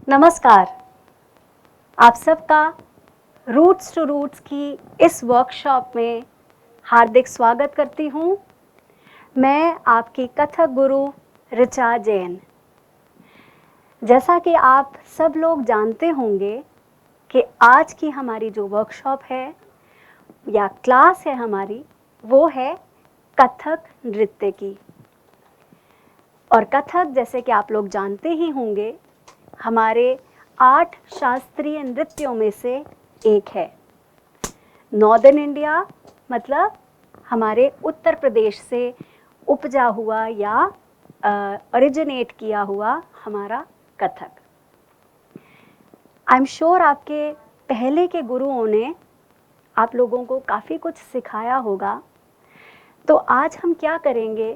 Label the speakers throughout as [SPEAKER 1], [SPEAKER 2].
[SPEAKER 1] नमस्कार। आप सबका रूट्स टू रूट्स की इस वर्कशॉप में हार्दिक स्वागत करती हूँ। मैं आपकी कथक गुरु ऋचा जैन। जैसा कि आप सब लोग जानते होंगे कि आज की हमारी जो वर्कशॉप है या क्लास है हमारी, वो है कथक नृत्य की। और कथक, जैसे कि आप लोग जानते ही होंगे, हमारे 8 शास्त्रीय नृत्यों में से एक है। नॉर्दर्न इंडिया मतलब हमारे उत्तर प्रदेश से उपजा हुआ या ओरिजिनेट किया हुआ हमारा कथक। आई एम श्योर आपके पहले के गुरुओं ने आप लोगों को काफ़ी कुछ सिखाया होगा। तो आज हम क्या करेंगे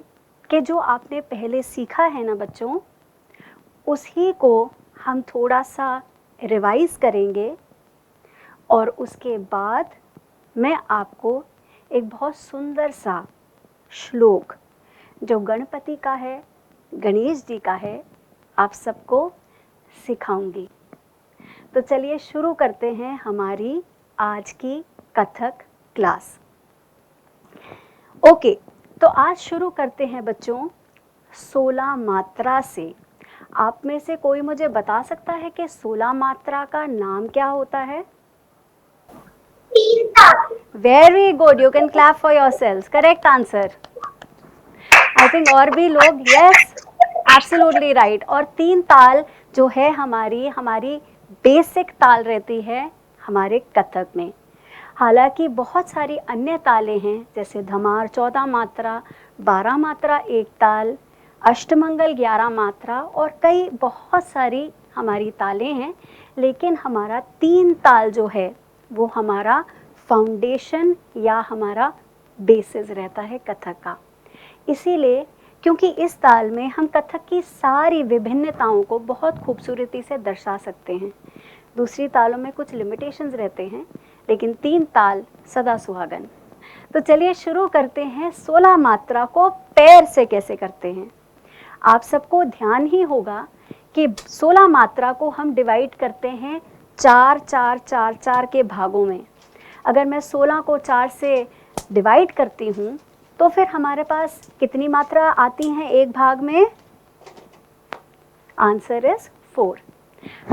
[SPEAKER 1] कि जो आपने पहले सीखा है ना बच्चों, उसी को हम थोड़ा सा रिवाइज करेंगे और उसके बाद मैं आपको एक बहुत सुंदर सा श्लोक जो गणपति का है, गणेश जी का है, आप सबको सिखाऊंगी। तो चलिए शुरू करते हैं हमारी आज की कथक क्लास। ओके, तो आज शुरू करते हैं बच्चों 16 मात्रा से। आप में से कोई मुझे बता सकता है कि 16 मात्रा का नाम क्या होता है? Very good, you can clap for yourselves. Correct answer. I think और भी लोग यस, एब्सोल्युटली राइट। और 3 ताल जो है हमारी बेसिक ताल रहती है हमारे कथक में। हालांकि बहुत सारी अन्य तालें हैं, जैसे धमार 14 मात्रा, 12 मात्रा एक ताल, अष्टमंगल 11 मात्रा और कई बहुत सारी हमारी तालें हैं। लेकिन हमारा 3 ताल जो है वो हमारा फाउंडेशन या हमारा बेसिस रहता है कथक का। इसीलिए क्योंकि इस ताल में हम कथक की सारी विभिन्नताओं को बहुत खूबसूरती से दर्शा सकते हैं। दूसरी तालों में कुछ लिमिटेशंस रहते हैं, लेकिन 3 ताल सदा सुहागन। तो चलिए शुरू करते हैं 16 मात्रा को पैर से कैसे करते हैं। आप सबको ध्यान ही होगा कि 16 मात्रा को हम डिवाइड करते हैं 4 4 4 4 के भागों में। अगर मैं 16 को 4 से डिवाइड करती हूँ तो फिर हमारे पास कितनी मात्रा आती हैं एक भाग में? Answer is 4।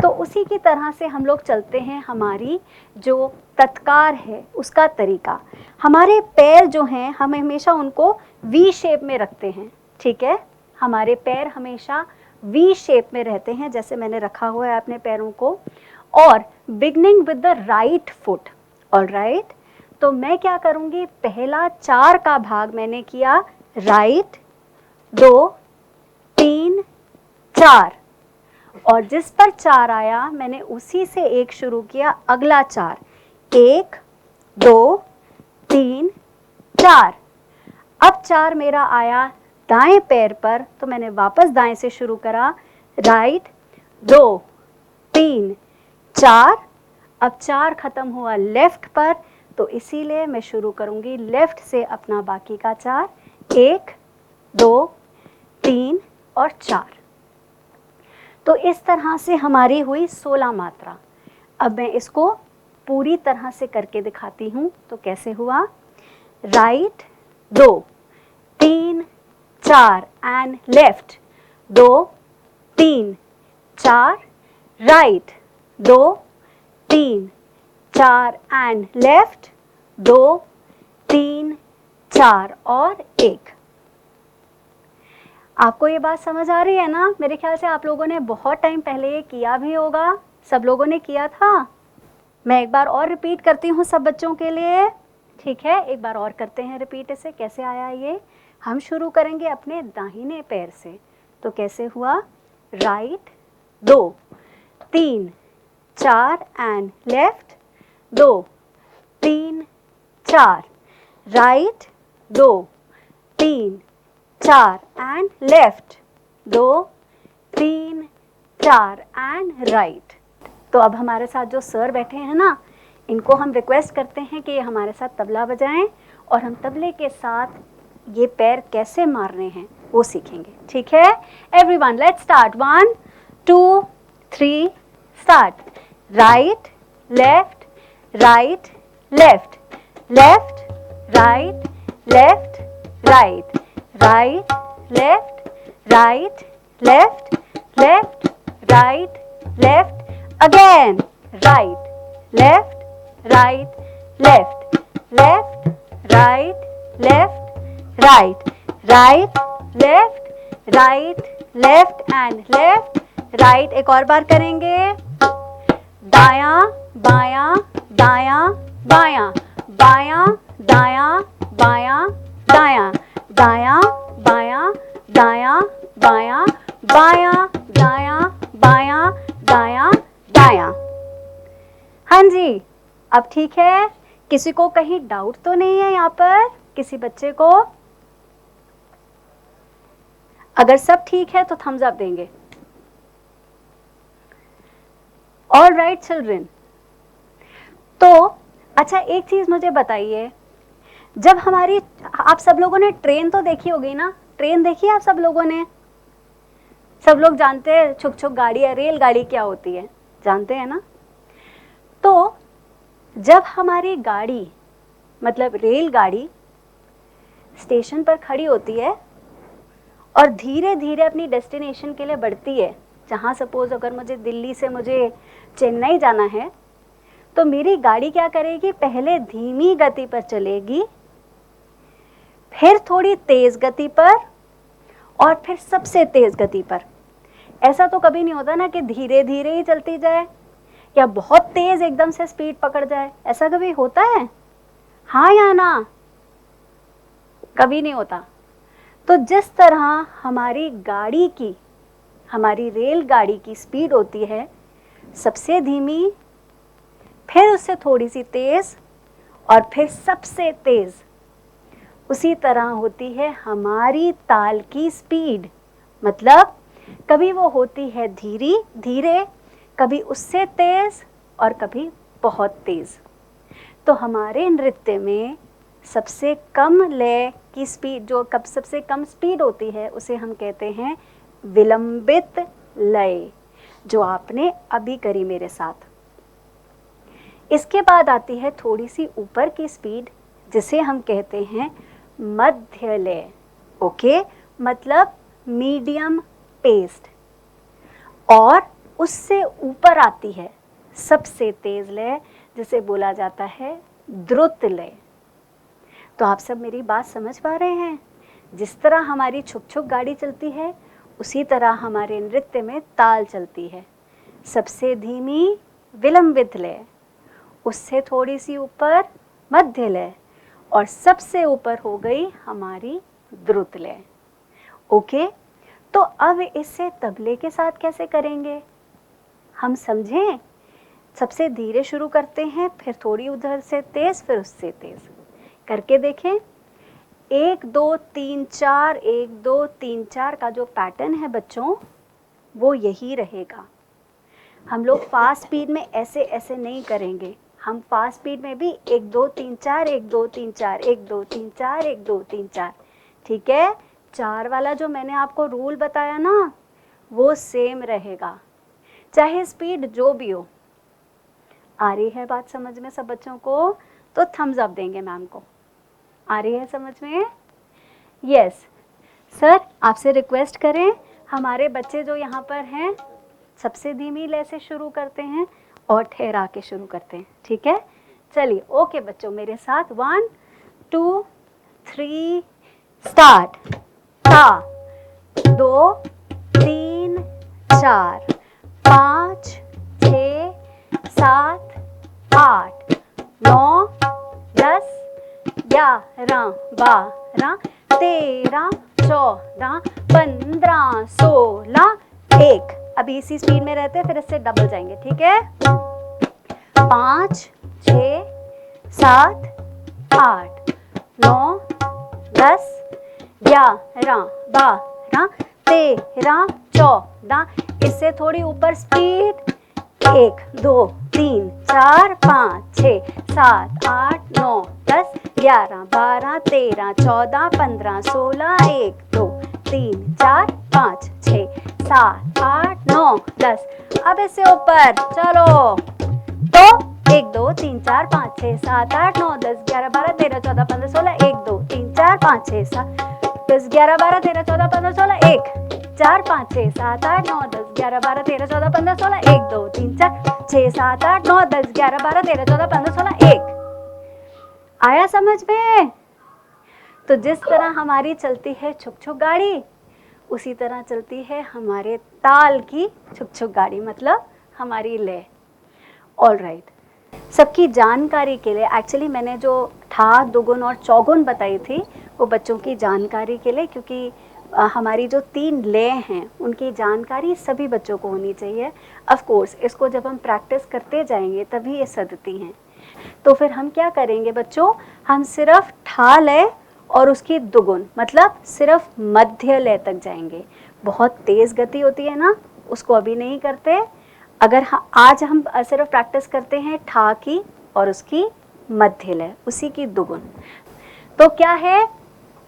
[SPEAKER 1] तो उसी की तरह से हम लोग चलते हैं। हमारी जो तत्कार है उसका तरीका, हमारे पैर जो हैं हम हमेशा उनको वी शेप में रखते हैं। ठीक है, हमारे पैर हमेशा वी शेप में रहते हैं, जैसे मैंने रखा हुआ है अपने पैरों को। और beginning with the right foot. Alright, तो मैं क्या करूँगी, पहला 4 का भाग मैंने किया राइट, 2 3 4, और जिस पर 4 आया मैंने उसी से एक शुरू किया अगला 4, 1 2 3 4। अब 4 मेरा आया दाएं पैर पर, तो मैंने वापस दाएं से शुरू करा, राइट 2 3 4। अब 4 खत्म हुआ लेफ्ट पर, तो इसीलिए मैं शुरू करूंगी लेफ्ट से अपना बाकी का 4, 1 2 3 और 4। तो इस तरह से हमारी हुई 16 मात्रा। अब मैं इसको पूरी तरह से करके दिखाती हूँ। तो कैसे हुआ, right 2 3 4 and left 2 3 4, right 2 3 4 and left 2 3 4 और 1। आपको ये बात समझ आ रही है ना? मेरे ख्याल से आप लोगों ने बहुत टाइम पहले ये किया भी होगा, सब लोगों ने किया था। मैं एक बार और रिपीट करती हूँ सब बच्चों के लिए। ठीक है, एक बार और करते हैं रिपीट इसे। कैसे आया ये? हम शुरू करेंगे अपने दाहिने पैर से। तो कैसे हुआ, right 2 3 4 and left 2 3 4, right 2 3 4 and left 2 3 4 and right. तो अब हमारे साथ जो सर बैठे हैं ना, इनको हम रिक्वेस्ट करते हैं कि ये हमारे साथ तबला बजाएं और हम तबले के साथ ये पैर कैसे मारने हैं वो सीखेंगे। ठीक है everyone, let's start. 1 2 3 start. Right left right left, left right left right, right left right left, left right left, again right left right left, left right left right, right left right left and left right. एक और बार करेंगे। दायां बायां दायां बायां, बायां दायां बायां दायां, दायां बायां दायां बायां, बायां दायां बायां दायां दायां। हाँ जी, अब ठीक है। किसी को कहीं डाउट तो नहीं है यहाँ पर, किसी बच्चे को? अगर सब ठीक है तो थम्स अप देंगे। All right children. तो अच्छा, एक चीज मुझे बताइए, जब हमारी, आप सब लोगों ने ट्रेन तो देखी होगी ना? ट्रेन देखी है आप सब लोगों ने? सब लोग जानते हैं छुक छुक गाड़ी या रेलगाड़ी क्या होती है, जानते हैं ना? तो जब हमारी गाड़ी, मतलब रेलगाड़ी स्टेशन पर खड़ी होती है और धीरे धीरे अपनी डेस्टिनेशन के लिए बढ़ती है, जहाँ सपोज अगर मुझे दिल्ली से मुझे चेन्नई जाना है, तो मेरी गाड़ी क्या करेगी? पहले धीमी गति पर चलेगी, फिर थोड़ी तेज गति पर, और फिर सबसे तेज गति पर। ऐसा तो कभी नहीं होता ना कि धीरे धीरे ही चलती जाए या बहुत तेज एकदम से स्पीड पकड़ जाए, ऐसा कभी होता है? हाँ या ना? कभी नहीं होता। तो जिस तरह हमारी गाड़ी की, हमारी रेलगाड़ी की स्पीड होती है सबसे धीमी, फिर उससे थोड़ी सी तेज, और फिर सबसे तेज, उसी तरह होती है हमारी ताल की स्पीड। मतलब कभी वो होती है धीरे धीरे, कभी उससे तेज, और कभी बहुत तेज। तो हमारे नृत्य में सबसे कम लय की स्पीड, जो कब सबसे कम स्पीड होती है, उसे हम कहते हैं विलंबित लय, जो आपने अभी करी मेरे साथ। इसके बाद आती है थोड़ी सी ऊपर की स्पीड, जिसे हम कहते हैं मध्य लय। ओके, मतलब मीडियम पेस्ड। और उससे ऊपर आती है सबसे तेज लय, जिसे बोला जाता है द्रुत लय। तो आप सब मेरी बात समझ पा रहे हैं? जिस तरह हमारी छुक छुक गाड़ी चलती है, उसी तरह हमारे नृत्य में ताल चलती है। सबसे धीमी विलंबित लय, उससे थोड़ी सी ऊपर मध्य लय, और सबसे ऊपर हो गई हमारी द्रुत लय। ओके, तो अब इसे तबले के साथ कैसे करेंगे हम समझें। सबसे धीरे शुरू करते हैं, फिर थोड़ी उधर से तेज, फिर उससे तेज करके देखें। 1 2 3 4, 1 2 3 4 का जो पैटर्न है बच्चों, वो यही रहेगा। हम लोग फास्ट स्पीड में ऐसे ऐसे नहीं करेंगे। हम फास्ट स्पीड में भी 1 2 3 4, 1 2 3 4, 1 2 3 4, 1 2 3 4, ठीक है। 4 वाला जो मैंने आपको रूल बताया ना, वो सेम रहेगा, चाहे स्पीड जो भी हो। आ रही है बात समझ में सब बच्चों को? तो थम्स अप देंगे मैम को। आ रही है समझ में? यस सर, आपसे रिक्वेस्ट करें, हमारे बच्चे जो यहाँ पर हैं सबसे धीमी लय से शुरू करते हैं और ठहरा के शुरू करते हैं, ठीक है। चलिए ओके बच्चों, मेरे साथ 1 2 3 स्टार्ट। ता 2 3 4 5 6 7 8 9 10 11 12 13 14 15 16 1। अभी इसी स्पीड में रहते हैं, फिर इससे डबल जाएंगे, ठीक है। 5 6 7 8 9 10 11 12 13 14। इससे थोड़ी ऊपर स्पीड। 1 2 3 4 5 6 7 8 9 10 11 12 13 14 15 16 1 2 3 4 5 6 7 8 9 10। अब इससे ऊपर चलो, तो 1 2 3 4 5 6 7 8 9 10 11 12 13 14 15 16 1 2 3 4 5 6 7 10 11 12 13 14 15 16 1 4 5 6 7 8 9 10 11 12 13 14 15 16 1 2 3 4 6 7 8 9 10 11 12 13 14 15 16 1। आया समझ में? तो जिस तरह हमारी चलती है छुक छुक गाड़ी, उसी तरह चलती है हमारे ताल की छुक छुक गाड़ी, मतलब हमारी लय। ऑल राइट, सबकी जानकारी के लिए एक्चुअली मैंने जो ठा, दुगुन और चौगुन बताई थी वो बच्चों की जानकारी के लिए, क्योंकि हमारी जो 3 लय हैं उनकी जानकारी सभी बच्चों को होनी चाहिए। ऑफ कोर्स इसको जब हम प्रैक्टिस करते जाएंगे तभी ये सदती हैं। तो फिर हम क्या करेंगे बच्चों, हम सिर्फ ठा लय और उसकी दुगुन, मतलब सिर्फ मध्य लय तक जाएंगे। बहुत तेज़ गति होती है ना, उसको अभी नहीं करते। अगर आज हम सिर्फ प्रैक्टिस करते हैं ठा की और उसकी मध्य लय, उसी की दुगुन। तो क्या है,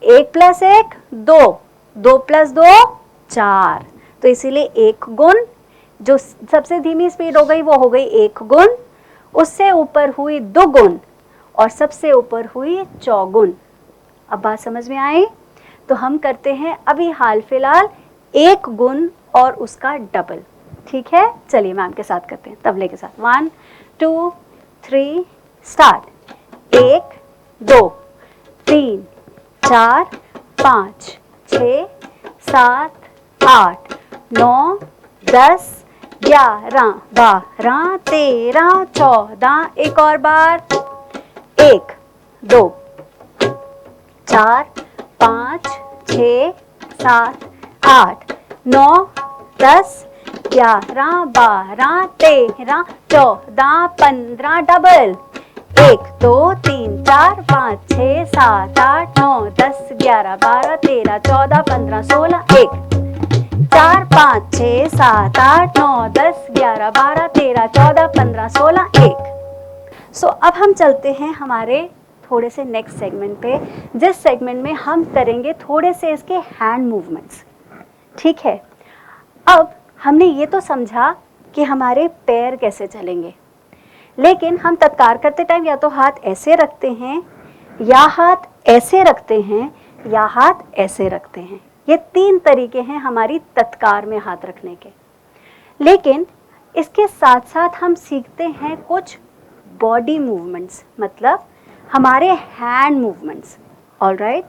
[SPEAKER 1] 1 + 1 2, 2 + 2 4। तो इसीलिए 1 गुण, जो सबसे धीमी स्पीड हो गई वो हो गई 1 गुण, उससे ऊपर हुई 2 गुण और सबसे ऊपर हुई चौगुन। अब बात समझ में आई? तो हम करते हैं अभी हाल फिलहाल 1 गुण और उसका डबल। ठीक है, चलिए मैम के साथ करते हैं, तबले के साथ। 1 2 3 स्टार्ट। 1 2 3 4 5 6 7 8 9 10 11 12 13 14। एक और बार, 1 2 4 5 6 7 8 9 10 11 12 13 14 15। डबल। 1 2 3 4 5 6 7 8 9 10 11 12 13 14 15 16 1 4 5 6 7 8 9 10 11 12 13 14 15 16 1। सो अब हम चलते हैं हमारे थोड़े से नेक्स्ट सेगमेंट पे, जिस सेगमेंट में हम करेंगे थोड़े से इसके हैंड मूवमेंट्स। ठीक है, अब हमने ये तो समझा कि हमारे पैर कैसे चलेंगे, लेकिन हम तत्कार करते टाइम या तो हाथ ऐसे रखते हैं, या हाथ ऐसे रखते हैं, या हाथ ऐसे रखते हैं। ये 3 तरीके हैं हमारी तत्कार में हाथ रखने के। लेकिन इसके साथ साथ हम सीखते हैं कुछ बॉडी मूवमेंट्स, मतलब हमारे हैंड मूवमेंट्स। ऑल राइट,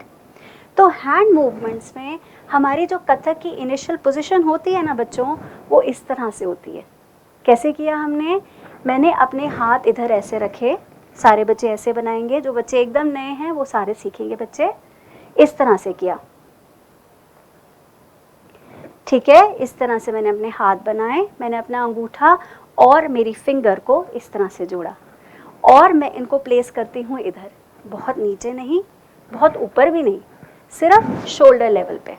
[SPEAKER 1] तो हैंड मूवमेंट्स में हमारी जो कथक की इनिशियल पोजीशन होती है ना बच्चों, वो इस तरह से होती है। कैसे किया हमने, मैंने अपने हाथ इधर ऐसे रखे, सारे बच्चे ऐसे बनाएंगे, जो बच्चे एकदम नए हैं वो सारे सीखेंगे बच्चे, इस तरह से किया। ठीक है, इस तरह से मैंने अपने हाथ बनाए, मैंने अपना अंगूठा और मेरी फिंगर को इस तरह से जोड़ा, और मैं इनको प्लेस करती हूँ इधर, बहुत नीचे नहीं, बहुत ऊपर भी नहीं, सिर्फ शोल्डर लेवल पे।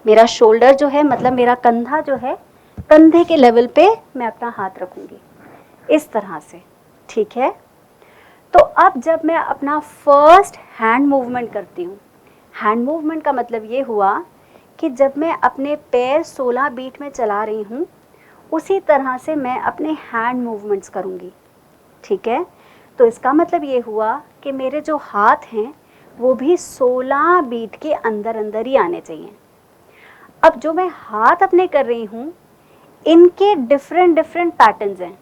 [SPEAKER 1] मेरा शोल्डर जो है, मतलब मेरा कंधा जो है, कंधे के लेवल पे मैं अपना हाथ रखूँगी इस तरह से। ठीक है, तो अब जब मैं अपना फर्स्ट हैंड मूवमेंट करती हूँ, हैंड मूवमेंट का मतलब ये हुआ कि जब मैं अपने पैर 16 बीट में चला रही हूँ, उसी तरह से मैं अपने हैंड मूवमेंट्स करूँगी। ठीक है, तो इसका मतलब ये हुआ कि मेरे जो हाथ हैं वो भी 16 बीट के अंदर अंदर ही आने चाहिए। अब जो मैं हाथ अपने कर रही हूँ, इनके डिफरेंट डिफरेंट पैटर्न्स हैं।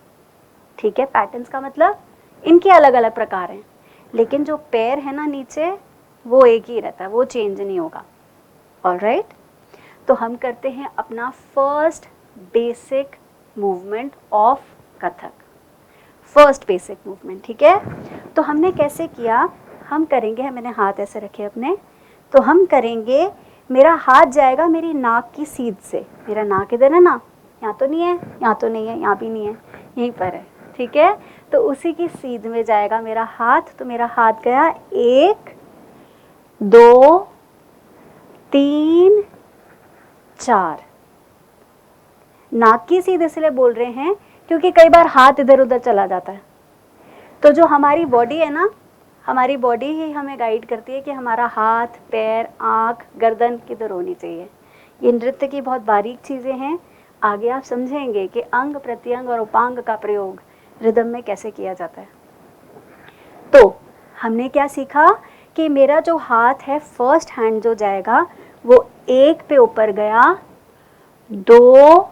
[SPEAKER 1] ठीक है, पैटर्न्स का मतलब इनके अलग अलग प्रकार हैं, लेकिन जो पैर है ना नीचे, वो एक ही रहता है, वो चेंज नहीं होगा। ऑल राइट, तो हम करते हैं अपना first basic movement of Kathak, first basic movement. ठीक है, तो हमने कैसे किया, हम करेंगे, मैंने हाथ ऐसे रखे अपने, तो हम करेंगे, मेरा हाथ जाएगा मेरी नाक की सीध से, मेरा नाक इधर है ना, यहाँ तो नहीं है, यहाँ तो नहीं है, यहाँ भी नहीं है, यहीं पर है। ठीक है, तो उसी की सीध में जाएगा मेरा हाथ। तो मेरा हाथ गया 1 2 3 4। नाक की सीध इसलिए बोल रहे हैं क्योंकि कई बार हाथ इधर उधर चला जाता है। तो जो हमारी बॉडी है ना, हमारी बॉडी ही हमें गाइड करती है कि हमारा हाथ, पैर, आँख, गर्दन किधर होनी चाहिए। ये नृत्य की बहुत बारीक चीज़ें हैं। आगे आप समझेंगे कि अंग प्रत्यंग और उपांग का प्रयोग रिदम में कैसे किया जाता है। तो हमने क्या सीखा कि मेरा जो हाथ है, फर्स्ट हैंड जो जाएगा वो 1 पे ऊपर गया, 2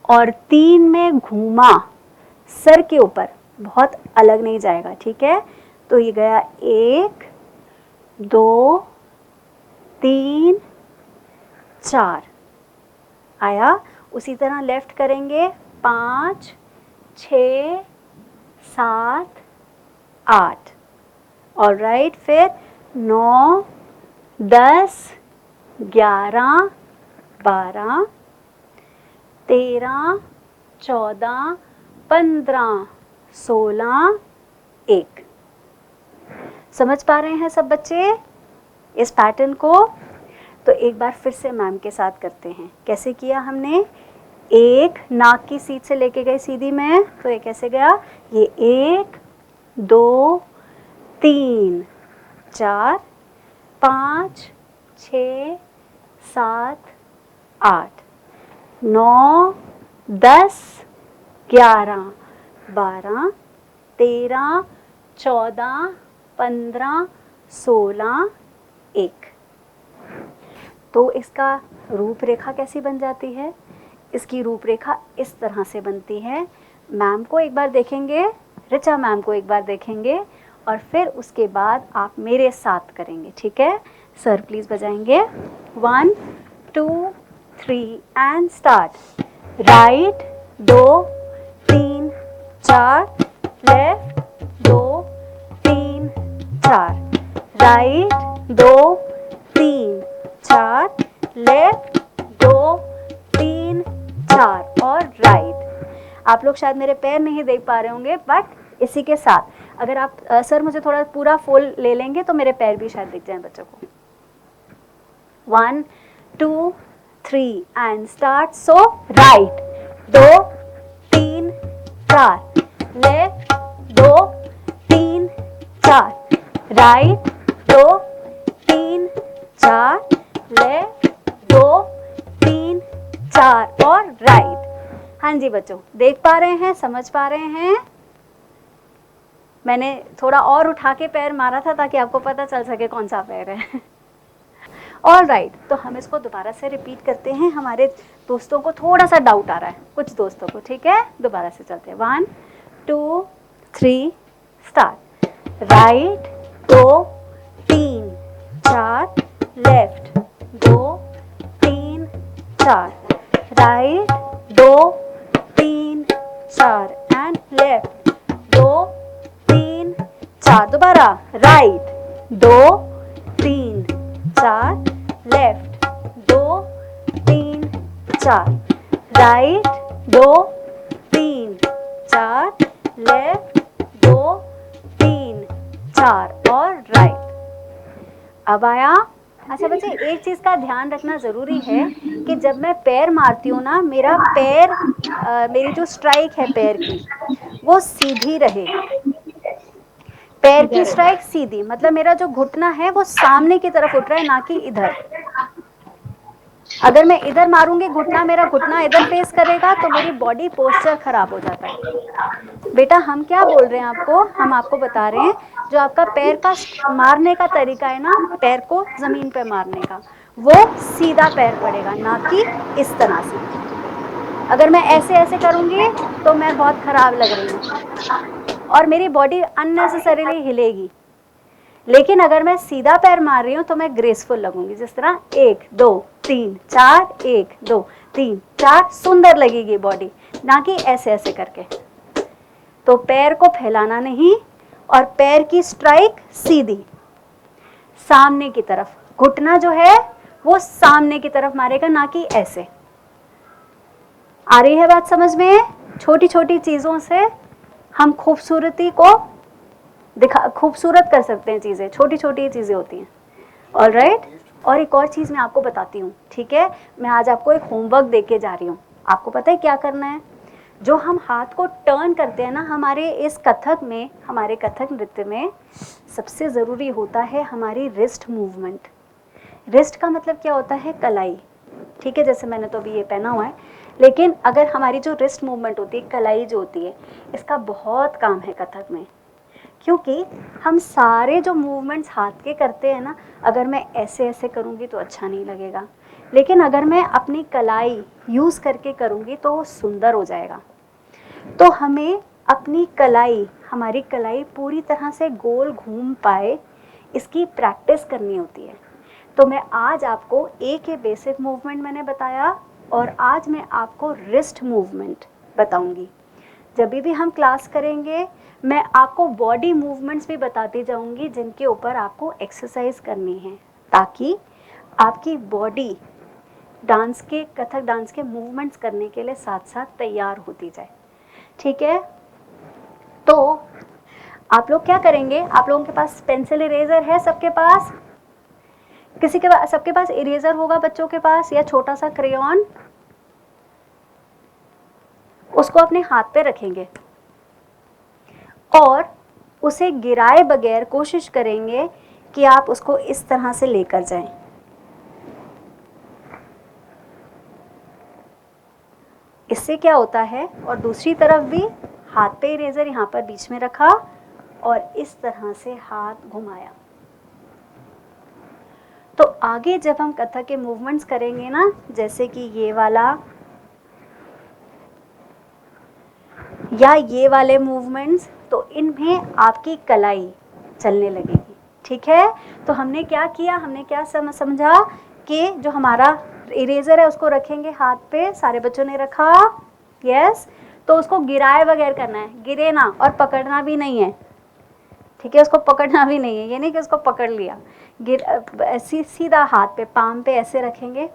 [SPEAKER 1] और 3 में घूमा सर के ऊपर, बहुत अलग नहीं जाएगा, ठीक है। तो ये गया 1 2 3 4 आया। उसी तरह लेफ्ट करेंगे, 5 6 7 8 और राइट, फिर 9 10 11 12 13 14 15 16 1। समझ पा रहे हैं सब बच्चे इस पैटर्न को? तो एक बार फिर से मैम के साथ करते हैं। कैसे किया हमने? 1 नाक की सीध से लेके गए सीधी में, तो ये कैसे गया? ये 1 2 3 4 5 6 7 8 9 10 11 12 13 14 15 16 1। तो इसका रूपरेखा कैसी बन जाती है? इसकी रूपरेखा इस तरह से बनती है। मैम को एक बार देखेंगे, ऋचा मैम को एक बार देखेंगे और फिर उसके बाद आप मेरे साथ करेंगे, ठीक है। सर प्लीज़ बजाएंगे। 1 2 3 and start. Right 2 3 4, left 2 3 4, right 2 3 4, left 2 3 4 और राइट। आप लोग शायद मेरे पैर नहीं देख पा रहे होंगे, बट इसी के साथ अगर आप सर मुझे थोड़ा पूरा फुल ले लेंगे तो मेरे पैर भी शायद दिख जाएं बच्चों को। 1 2 3 and start. So right 2 3 4, left 2 3 4, right 2 3 4, left 2 3 4 और राइट। हाँ जी बच्चों, देख पा रहे हैं, समझ पा रहे हैं? मैंने थोड़ा और उठा के पैर मारा था ताकि आपको पता चल सके कौन सा पैर है। ऑल राइट, तो हम इसको दोबारा से रिपीट करते हैं। हमारे दोस्तों को थोड़ा सा डाउट आ रहा है, कुछ दोस्तों को, ठीक है। दोबारा से चलते हैं। 1 2 3 start. Right 2 3 4, left 2 3 4, right 2 3 4 and left 2 3 4। दोबारा राइट 2 3 4, लेफ्ट 2 3 4, राइट 2 3 4, लेफ्ट 2 3 4 और राइट। अब आया। अच्छा बच्चे, एक चीज़ का ध्यान रखना ज़रूरी है कि जब मैं पैर मारती हूँ ना, मेरा पैर मेरी जो स्ट्राइक है पैर की वो सीधी रहे। पैर की स्ट्राइक सीधी, मतलब मेरा जो घुटना है वो सामने की तरफ उठ रहा है, ना कि इधर। अगर मैं इधर मारूंगी घुटना, मेरा घुटना इधर फेस करेगा तो मेरी बॉडी पोस्चर खराब हो जाता है। बेटा हम क्या बोल रहे हैं आपको, हम आपको बता रहे हैं जो आपका पैर का मारने का तरीका है ना, पैर को जमीन पे मारने का, वो सीधा पैर पड़ेगा, ना कि इस तरह से। अगर मैं ऐसे ऐसे करूंगी तो मैं बहुत खराब लग रही हूँ और मेरी बॉडी अननेसेसरीली हिलेगी। लेकिन अगर मैं सीधा पैर मार रही हूँ तो मैं ग्रेसफुल लगूंगी, जिस तरह 1 2 3 4, 1 2 3 4, सुंदर लगेगी बॉडी, ना कि ऐसे ऐसे करके। तो पैर को फैलाना नहीं और पैर की स्ट्राइक सीधी सामने की तरफ, घुटना जो है वो सामने की तरफ मारेगा, ना कि ऐसे। आ रही है बात समझ में? छोटी छोटी चीजों से हम खूबसूरती को खूबसूरत कर सकते हैं, चीजें छोटी छोटी चीजें होती हैं। All right. और एक और चीज मैं आपको बताती हूँ, ठीक है। मैं आज आपको एक होमवर्क दे के जा रही हूँ। आपको पता है क्या करना है? जो हम हाथ को टर्न करते हैं ना, हमारे इस कथक में, हमारे कथक नृत्य में सबसे ज़रूरी होता है हमारी रिस्ट मूवमेंट। रिस्ट का मतलब क्या होता है? कलाई। ठीक है, जैसे मैंने तो अभी ये पहना हुआ है, लेकिन अगर हमारी जो रिस्ट मूवमेंट होती है, कलाई जो होती है, इसका बहुत काम है कथक में, क्योंकि हम सारे जो मूवमेंट्स हाथ के करते हैं ना, अगर मैं ऐसे ऐसे करूँगी तो अच्छा नहीं लगेगा, लेकिन अगर मैं अपनी कलाई यूज़ करके करूँगी तो वो सुंदर हो जाएगा। तो हमें अपनी कलाई, हमारी कलाई पूरी तरह से गोल घूम पाए, इसकी प्रैक्टिस करनी होती है। तो मैं आज आपको एक ये बेसिक मूवमेंट मैंने बताया, और आज मैं आपको रिस्ट मूवमेंट बताऊंगी। जब भी हम क्लास करेंगे मैं आपको बॉडी मूवमेंट्स भी बताती जाऊंगी जिनके ऊपर आपको एक्सरसाइज करनी है, ताकि आपकी बॉडी डांस के, कथक डांस के मूवमेंट्स करने के लिए साथ साथ तैयार होती जाए। ठीक है, तो आप लोग क्या करेंगे, आप लोगों के पास पेंसिल इरेजर है सबके पास? किसी के पास, सबके पास इरेजर होगा बच्चों के पास, या छोटा सा क्रेयॉन? उसको अपने हाथ पे रखेंगे और उसे गिराए बगैर कोशिश करेंगे कि आप उसको इस तरह से लेकर जाएं। इससे क्या होता है, और दूसरी तरफ भी हाथ पे इरेजर यहाँ पर बीच में रखा और इस तरह से हाथ घुमाया। तो आगे जब हम कथक के मूवमेंट्स करेंगे ना, जैसे कि ये वाला या ये वाले मूवमेंट्स, तो इनमें आपकी कलाई चलने लगेगी। ठीक है, तो हमने क्या किया, हमने क्या समझा कि जो हमारा इरेजर है उसको रखेंगे हाथ पे, सारे बच्चों ने रखा, यस, तो उसको गिराए बगैर करना है, गिरे ना, और पकड़ना भी नहीं है। ठीक है, उसको पकड़ना भी नहीं है, ये नहीं कि उसको पकड़ लिया, सीधा हाथ पे, पाम पे ऐसे रखेंगे,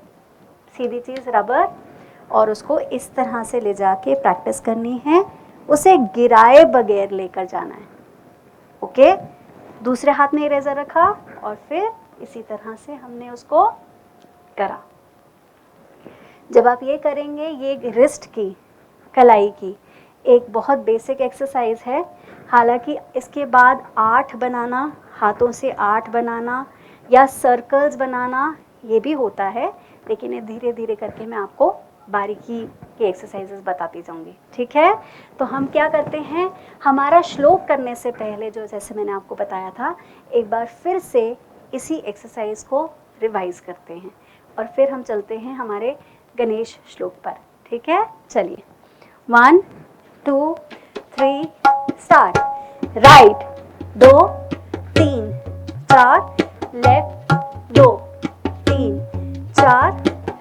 [SPEAKER 1] सीधी चीज़ रबर, और उसको इस तरह से ले जाके प्रैक्टिस करनी है, उसे गिराए बगैर लेकर जाना है। ओके, दूसरे हाथ में इरेजर रखा और फिर इसी तरह से हमने उसको करा। जब आप ये करेंगे, ये रिस्ट की, कलाई की एक बहुत बेसिक एक्सरसाइज है। हालांकि इसके बाद 8 बनाना, हाथों से 8 बनाना या सर्कल्स बनाना, ये भी होता है, लेकिन ये धीरे धीरे करके मैं आपको बारीकी के एक्सरसाइजेस बताती जाऊंगी। ठीक है, तो हम क्या करते हैं, हमारा श्लोक करने से पहले, जो जैसे मैंने आपको बताया था, एक बार फिर से इसी एक्सरसाइज को रिवाइज करते हैं और फिर हम चलते हैं हमारे गणेश श्लोक पर। ठीक है, चलिए, 1 2 3 start. Right 2 3 4, left 2 3 4,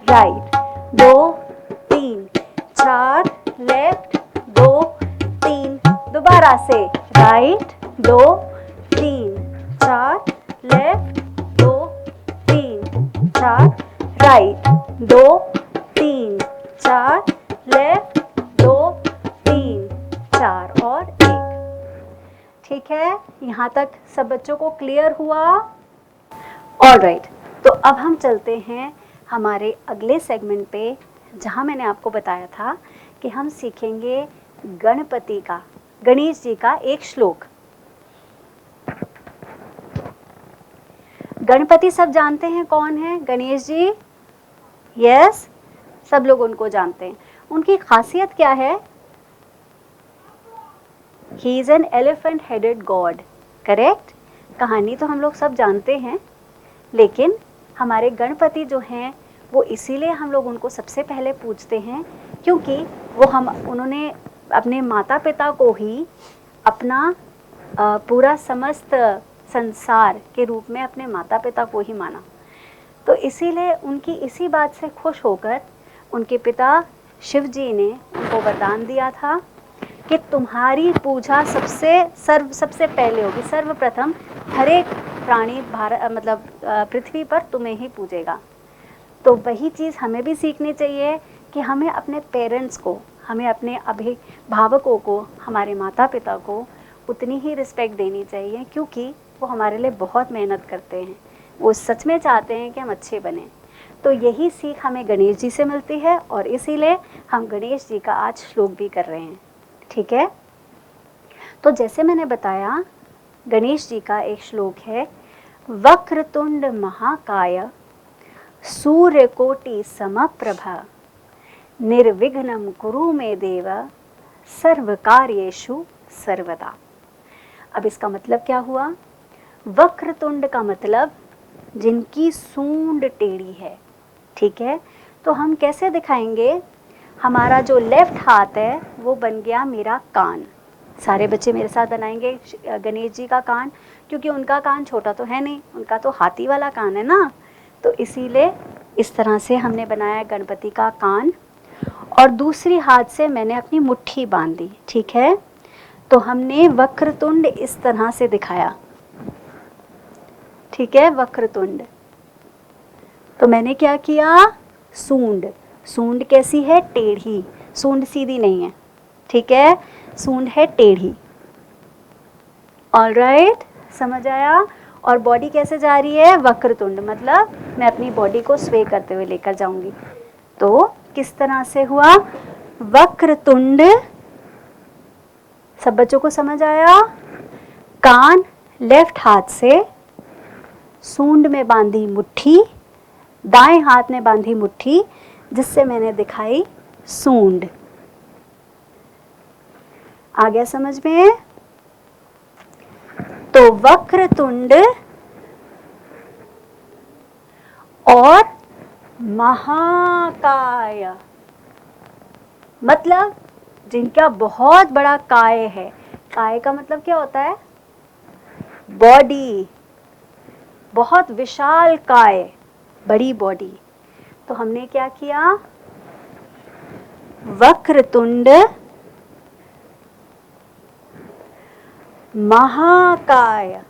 [SPEAKER 1] right 2 3 4, left 2 3, दोबारा से राइट 2 3 4, लेफ्ट 2 3 4, राइट 2 3 4, लेफ्ट 2 3 4 और 1। ठीक है, यहाँ तक सब बच्चों को क्लियर हुआ? ऑलराइट, तो अब हम चलते हैं हमारे अगले सेगमेंट पे, जहाँ मैंने आपको बताया था कि हम सीखेंगे गणपति का, गणेश जी का एक श्लोक। गणपति सब जानते हैं कौन है, गणेश जी? यस, सब लोग उनको जानते हैं। उनकी खासियत क्या है? He is an elephant headed God, correct. कहानी तो हम लोग सब जानते हैं, लेकिन हमारे गणपति जो हैं वो इसीलिए हम लोग उनको सबसे पहले पूजते हैं क्योंकि उन्होंने अपने माता पिता को ही अपना पूरा समस्त संसार के रूप में अपने माता पिता को ही माना। तो इसीलिए उनकी इसी बात से खुश होकर उनके पिता शिव जी ने उनको वरदान दिया था कि तुम्हारी पूजा सबसे पहले होगी, सर्वप्रथम हर एक प्राणी पृथ्वी पर तुम्हें ही पूजेगा। तो वही चीज़ हमें भी सीखनी चाहिए कि हमें अपने पेरेंट्स को, हमें अपने अभिभावकों को, हमारे माता पिता को उतनी ही रिस्पेक्ट देनी चाहिए, क्योंकि वो हमारे लिए बहुत मेहनत करते हैं, वो सच में चाहते हैं कि हम अच्छे बने। तो यही सीख हमें गणेश जी से मिलती है और इसीलिए हम गणेश जी का आज श्लोक भी कर रहे हैं। ठीक है, तो जैसे मैंने बताया, गणेश जी का एक श्लोक है, वक्रतुंड महाकाय सूर्यकोटि समप्रभा निर्विघ्नं कुरु मे देव सर्वकार्येषु सर्वदा। अब इसका मतलब क्या हुआ? वक्रतुंड का मतलब जिनकी सूंड टेढ़ी है। ठीक है, तो हम कैसे दिखाएंगे? हमारा जो लेफ्ट हाथ है वो बन गया मेरा कान। सारे बच्चे मेरे साथ बनाएंगे गणेश जी का कान, क्योंकि उनका कान छोटा तो है नहीं, उनका तो हाथी वाला कान है ना, तो इसीलिए इस तरह से हमने बनाया गणपति का कान। और दूसरी हाथ से मैंने अपनी मुट्ठी बांध दी। ठीक है, तो हमने वक्रतुंड इस तरह से दिखाया। ठीक है, वक्रतुंड। तो मैंने क्या किया? सूंड। सूंड कैसी है? टेढ़ी। सूंड सीधी नहीं है। ठीक है, सूंड है टेढ़ी। ऑलराइट, समझ आया? और बॉडी कैसे जा रही है? वक्रतुंड, मतलब मैं अपनी बॉडी को स्वे करते हुए लेकर जाऊंगी। तो किस तरह से हुआ? वक्रतुंड। सब बच्चों को समझ आया? कान लेफ्ट हाथ से, सूंड में बांधी मुट्ठी, दाएं हाथ में बांधी मुट्ठी, जिससे मैंने दिखाई सूंड। आ गया समझ में? तो वक्रतुंड और महाकाय, मतलब जिनका बहुत बड़ा काय है। काय का मतलब क्या होता है? बॉडी, बहुत विशाल काय, बड़ी बॉडी। तो हमने क्या किया? वक्रतुंड महाकाय।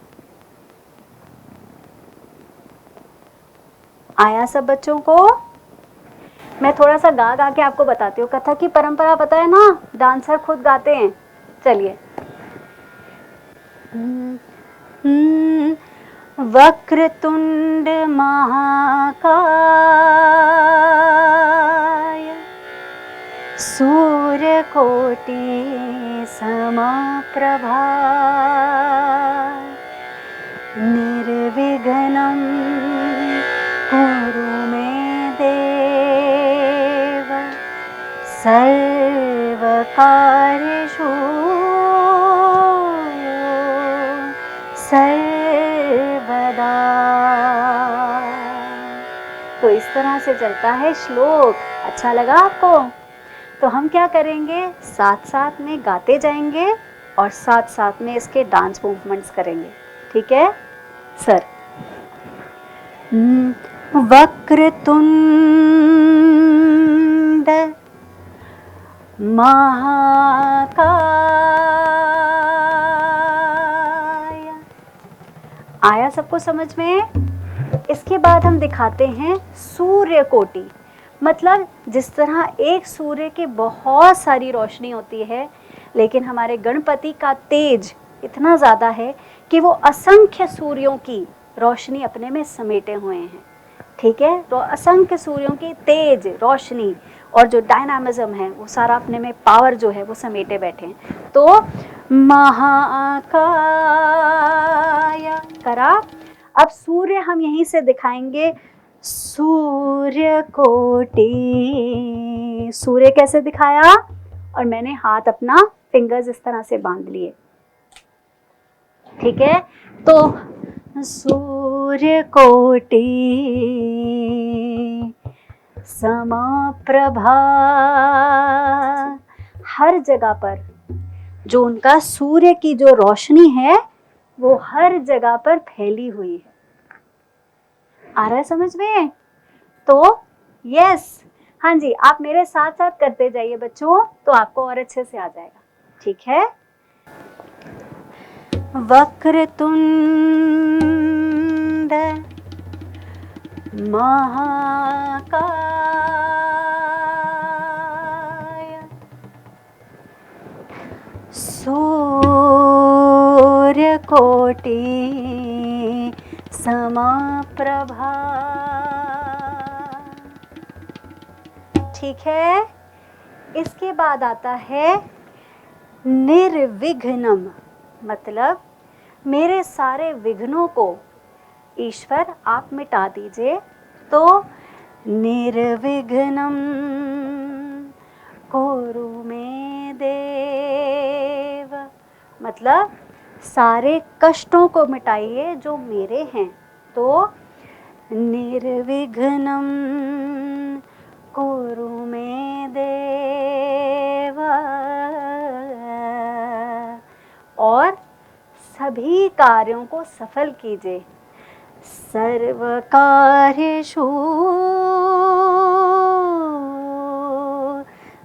[SPEAKER 1] आया सब बच्चों को? मैं थोड़ा सा गा गा के आपको बताती हूँ। कथक की परंपरा पता है ना, डांसर खुद गाते हैं। चलिए। वक्रतुंड महाकाय सूर्यकोटि समप्रभा निर्विघ्नं कुरु मे देव सर्वकार्येषु सर्वदा। तो इस तरह से चलता है श्लोक। अच्छा लगा आपको? तो हम क्या करेंगे? साथ साथ में गाते जाएंगे और साथ साथ में इसके डांस मूवमेंट्स करेंगे। ठीक है सर? वक्रतुंड महाकाय। आया सबको समझ में? इसके बाद हम दिखाते हैं सूर्यकोटि। मतलब जिस तरह एक सूर्य के बहुत सारी रोशनी होती है, लेकिन हमारे गणपति का तेज इतना ज़्यादा है कि वो असंख्य सूर्यों की रोशनी अपने में समेटे हुए हैं। ठीक है, तो असंख्य सूर्यों की तेज रोशनी और जो डायनामिज्म है वो सारा अपने में पावर जो है वो समेटे बैठे हैं। तो महाकाय करा। अब सूर्य हम यहीं से दिखाएंगे, सूर्यकोटि। सूर्य कैसे दिखाया? और मैंने हाथ अपना फिंगर्स इस तरह से बांध लिए। ठीक है, तो सूर्यकोटि समप्रभा। हर जगह पर जो उनका सूर्य की जो रोशनी है वो हर जगह पर फैली हुई है। आ रहा है समझ में? तो यस, हाँ जी, आप मेरे साथ साथ करते जाइए बच्चों, तो आपको और अच्छे से आ जाएगा। ठीक है? वक्रतुंड महाकाय सूर्यकोटि समप्रभा। ठीक है, इसके बाद आता है निर्विघ्नम, मतलब मेरे सारे विघ्नों को ईश्वर आप मिटा दीजिए तो निर्विघ्नं कुरु मे देव, मतलब सारे कष्टों को मिटाइए जो मेरे हैं। तो निर्विघ्नं कुरु मे देव, और सभी कार्यों को सफल कीजिए। सर्व कार्येषु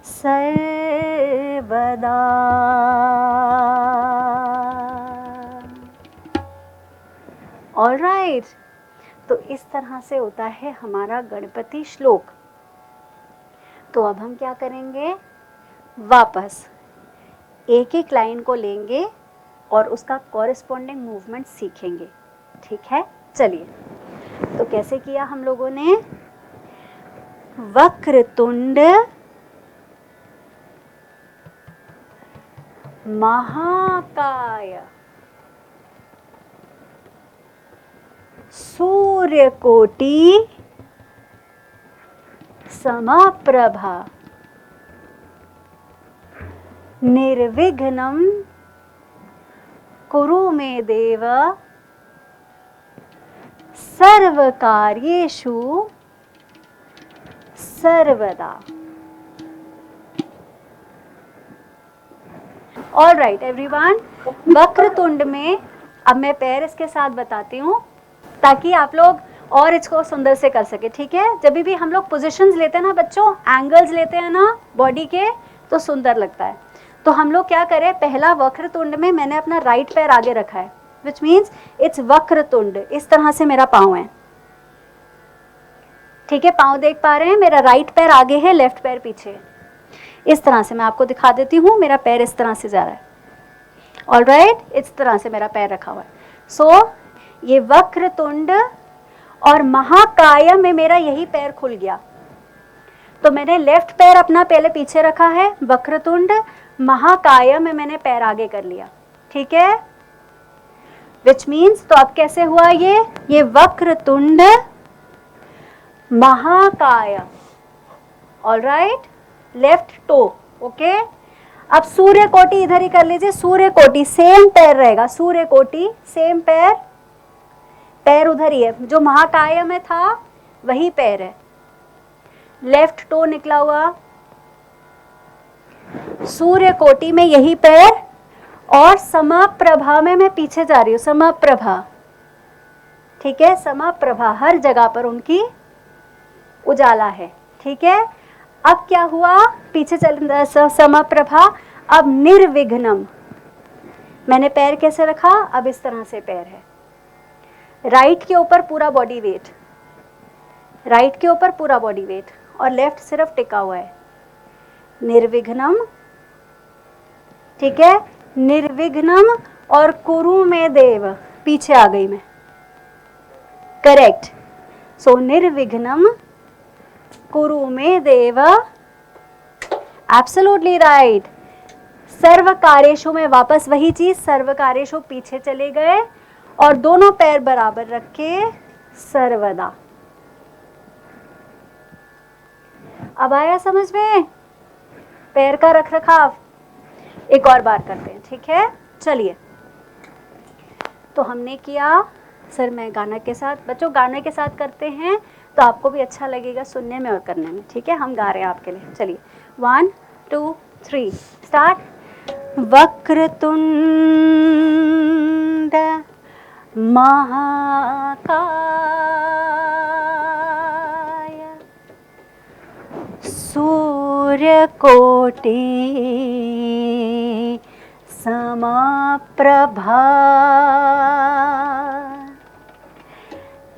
[SPEAKER 1] सर्वदा। ऑलराइट, तो इस तरह से होता है हमारा गणपति श्लोक। तो अब हम क्या करेंगे, वापस एक एक लाइन को लेंगे और उसका कॉरेस्पॉन्डिंग मूवमेंट सीखेंगे। ठीक है, चलिए। तो कैसे किया हम लोगों ने, वक्रतुंड महाकाय सूर्यकोटि समप्रभा निर्विघ्नं कुरु मे देव सर्वकार्येषु सर्वदा। ऑल राइट एवरीवन, वक्रतुंड में अब मैं पैर इसके साथ बताती हूँ ताकि आप लोग और इसको सुंदर से कर सके। ठीक है, जब भी हम लोग पोजीशंस लेते हैं ना बच्चों, एंगल्स लेते हैं ना बॉडी के, तो सुंदर लगता है। तो हम लोग क्या करें, पहला वक्रतुंड में मैंने अपना राइट पैर आगे रखा है, विच मीन्स इट्स वक्रतुंड। इस तरह से मेरा पाँव है। ठीक है, पाँव देख पा रहे हैं, मेरा राइट पैर आगे है, लेफ्ट पैर पीछे है। इस तरह से मैं आपको दिखा देती हूँ, मेरा पैर इस तरह से जा रहा है। ऑलराइट, इस तरह से मेरा पैर रखा हुआ है। सो ये वक्रतुंड और महाकाय में मेरा यही पैर खुल गया। तो मैंने लेफ्ट पैर अपना पहले पीछे रखा है, वक्रतुंड महाकाय में मैंने पैर आगे कर लिया। ठीक है, विच मीन्स, तो अब कैसे हुआ ये वक्रतुंड महाकाय। Alright, left to. ओके, अब सूर्य कोटि इधर ही कर लीजिए। सूर्य कोटि सेम पैर रहेगा, सूर्य कोटि सेम पैर, पैर उधर ही है, जो महाकाय में था वही पैर है। लेफ्ट टो निकला हुआ, सूर्य कोटि में यही पैर, और समप्रभा में मैं पीछे जा रही हूँ, समप्रभा। ठीक है, समप्रभा, हर जगह पर उनकी उजाला है। ठीक है, अब क्या हुआ, पीछे चल समप्रभा। अब निर्विघ्नम, मैंने पैर कैसे रखा, अब इस तरह से पैर है, राइट के ऊपर पूरा बॉडी वेट, राइट के ऊपर पूरा बॉडी वेट, और लेफ्ट सिर्फ टिका हुआ है। निर्विघ्नम, ठीक है, निर्विघ्नम, और कुरु में देव, पीछे आ गई मैं। करेक्ट, सो निर्विघ्नम कुरु में देव, एब्सोल्युटली राइट। सर्व कार्येषु में वापस वही चीज, सर्व कार्येषु पीछे चले गए और दोनों पैर बराबर रख के सर्वदा। अब आया समझ में पैर का रख रखाव। एक और बार करते हैं, ठीक है, चलिए। तो हमने किया, सर मैं गाना के साथ, बच्चों गाने के साथ करते हैं तो आपको भी अच्छा लगेगा सुनने में और करने में। ठीक है, हम गा रहे हैं आपके लिए। चलिए, 1 2 3 स्टार्ट। वक्रतुंड महाकाय सूर्यकोटि समप्रभा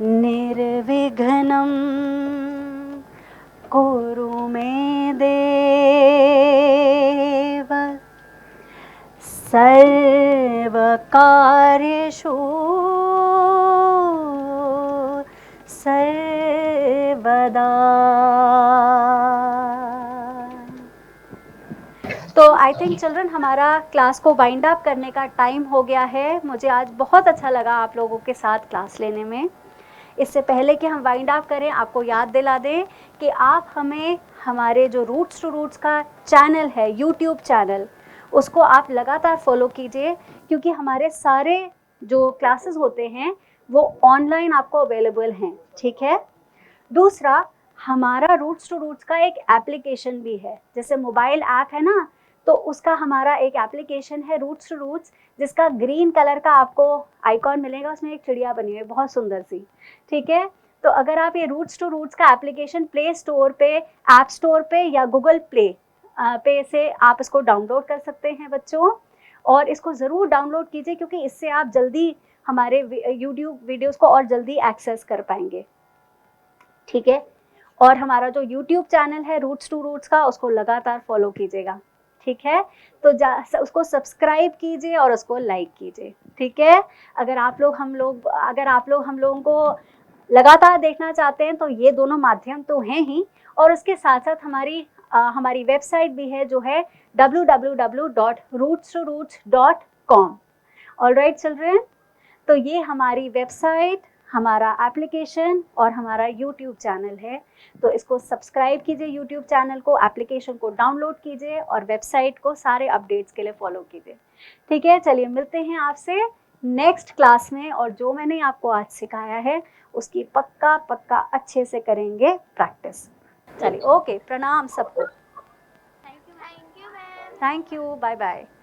[SPEAKER 1] निर्विघ्नं कुरु मे देव सर्वकार्येषु सर्वदा। तो आई थिंक चिल्ड्रन, हमारा क्लास को वाइंड अप करने का टाइम हो गया है। मुझे आज बहुत अच्छा लगा आप लोगों के साथ क्लास लेने में। इससे पहले कि हम वाइंड अप करें, आपको याद दिला दें कि आप हमें हमारे जो रूट्स टू रूट्स का चैनल है, यूट्यूब चैनल, उसको आप लगातार फॉलो कीजिए, क्योंकि हमारे सारे जो क्लासेस होते हैं वो ऑनलाइन आपको अवेलेबल हैं, ठीक है। दूसरा, हमारा रूट्स टू रूट्स का एक एप्लीकेशन भी है, जैसे मोबाइल ऐप है ना, तो उसका हमारा एक एप्लीकेशन है रूट्स टू रूट्स, जिसका ग्रीन कलर का आपको आइकॉन मिलेगा, उसमें एक चिड़िया बनी हुई है बहुत सुंदर सी, ठीक है। तो अगर आप ये रूट्स टू रूट्स का एप्लीकेशन प्ले स्टोर पे, ऐप स्टोर पे या गूगल प्ले पे से आप इसको डाउनलोड कर सकते हैं बच्चों, और इसको ज़रूर डाउनलोड कीजिए, क्योंकि इससे आप जल्दी हमारे यूट्यूब वीडियोज़ को और जल्दी एक्सेस कर पाएंगे, ठीक है। और हमारा जो यूट्यूब चैनल है रूट्स टू रूट्स का, उसको लगातार फॉलो कीजिएगा, ठीक है। तो उसको सब्सक्राइब कीजिए और उसको लाइक कीजिए, ठीक है। अगर आप लोग हम लोगों को लगातार देखना चाहते हैं तो ये दोनों माध्यम तो हैं ही, और उसके साथ साथ हमारी वेबसाइट भी है, जो है www.rootstorootss.com। ऑलराइट चिल्ड्रन, तो ये हमारी वेबसाइट, हमारा एप्लीकेशन और हमारा यूट्यूब चैनल है। तो इसको सब्सक्राइब कीजिए, यूट्यूब चैनल को, एप्लीकेशन को डाउनलोड कीजिए और वेबसाइट को सारे अपडेट्स के लिए फॉलो कीजिए, ठीक है। चलिए मिलते हैं आपसे नेक्स्ट क्लास में, और जो मैंने आपको आज सिखाया है उसकी पक्का अच्छे से करेंगे प्रैक्टिस। चलिए, ओके, प्रणाम सबको।
[SPEAKER 2] Thank you ma'am.
[SPEAKER 1] Thank you, bye bye.